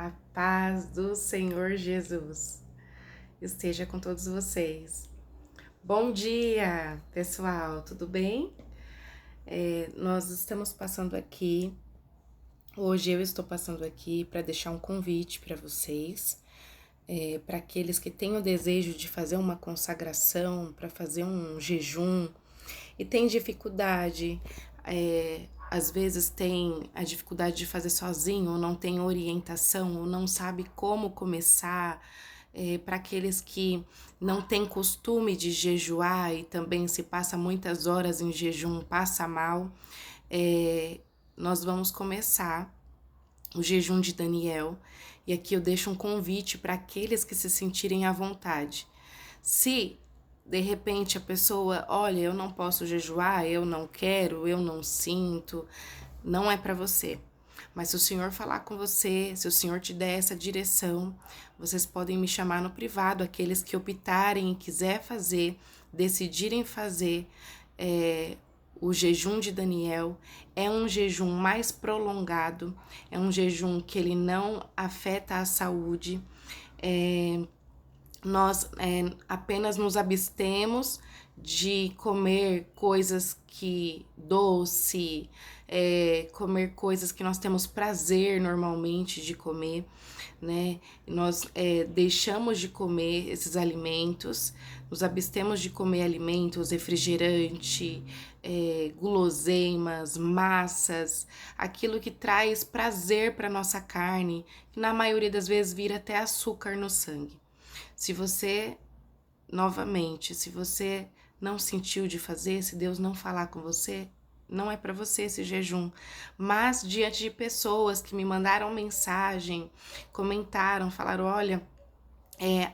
A paz do Senhor Jesus esteja com todos vocês. Bom dia, pessoal, tudo bem? Nós estamos passando aqui, hoje eu estou passando aqui para deixar um convite para vocês, para aqueles que têm o desejo de fazer uma consagração, para fazer um jejum e tem dificuldade, às vezes tem a dificuldade de fazer sozinho, ou não tem orientação, ou não sabe como começar, para aqueles que não têm costume de jejuar e também se passa muitas horas em jejum, passa mal, nós vamos começar o jejum de Daniel, e aqui eu deixo um convite para aqueles que se sentirem à vontade. Se de repente a pessoa, olha, eu não posso jejuar, eu não quero, eu não sinto, não é para você. Mas se o Senhor falar com você, se o Senhor te der essa direção, vocês podem me chamar no privado, aqueles que optarem e quiser fazer, decidirem fazer o jejum de Daniel. É um jejum mais prolongado, é um jejum que ele não afeta a saúde, nós apenas nos abstemos de comer coisas que doce, comer coisas que nós temos prazer normalmente de comer, né? Nós deixamos de comer esses alimentos, nos abstemos de comer alimentos, refrigerante, guloseimas, massas, aquilo que traz prazer para nossa carne, que na maioria das vezes vira até açúcar no sangue. Se você, novamente, se você não sentiu de fazer, se Deus não falar com você, não é para você esse jejum. Mas diante de pessoas que me mandaram mensagem, comentaram, falaram, olha,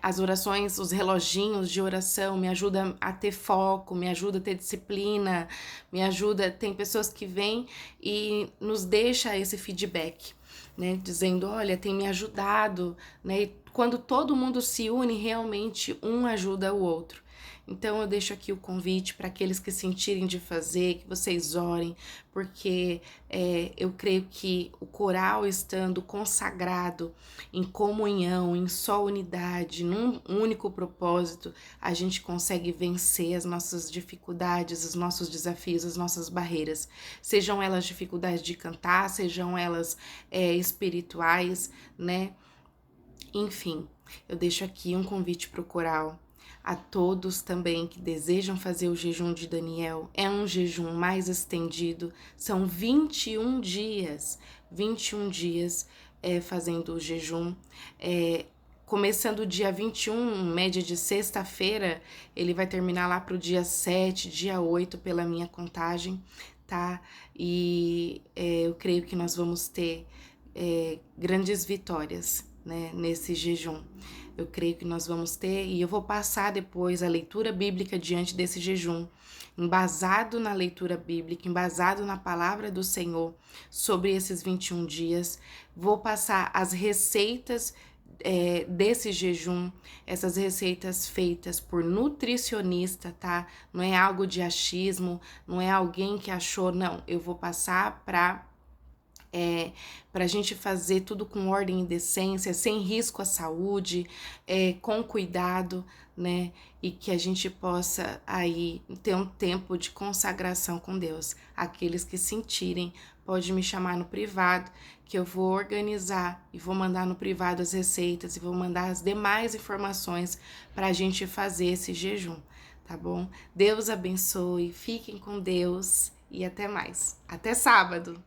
as orações, os reloginhos de oração me ajudam a ter foco, me ajuda a ter disciplina, me ajuda. Tem pessoas que vêm e nos deixa esse feedback, né? Dizendo, olha, tem me ajudado, né? E quando todo mundo se une, realmente um ajuda o outro. Então eu deixo aqui o convite para aqueles que sentirem de fazer, que vocês orem, porque eu creio que o coral estando consagrado em comunhão, em só unidade, num único propósito, a gente consegue vencer as nossas dificuldades, os nossos desafios, as nossas barreiras. Sejam elas dificuldades de cantar, sejam elas espirituais, né? Enfim, eu deixo aqui um convite para o coral. A todos também que desejam fazer o jejum de Daniel, é um jejum mais estendido, são 21 dias, 21 dias fazendo o jejum, começando o dia 21, média de sexta-feira, ele vai terminar lá para o dia 7, dia 8, pela minha contagem, tá? E eu creio que nós vamos ter grandes vitórias, né, nesse jejum. Eu creio que nós vamos ter, e eu vou passar depois a leitura bíblica diante desse jejum, embasado na leitura bíblica, embasado na palavra do Senhor sobre esses 21 dias. Vou passar as receitas desse jejum, essas receitas feitas por nutricionista, tá? Não é algo de achismo, não é alguém que achou, não. Eu vou passar para a gente fazer tudo com ordem e decência, sem risco à saúde, com cuidado, né? E que a gente possa aí ter um tempo de consagração com Deus. Aqueles que sentirem, pode me chamar no privado, que eu vou organizar e vou mandar no privado as receitas e vou mandar as demais informações para a gente fazer esse jejum, tá bom? Deus abençoe, fiquem com Deus e até mais. Até sábado!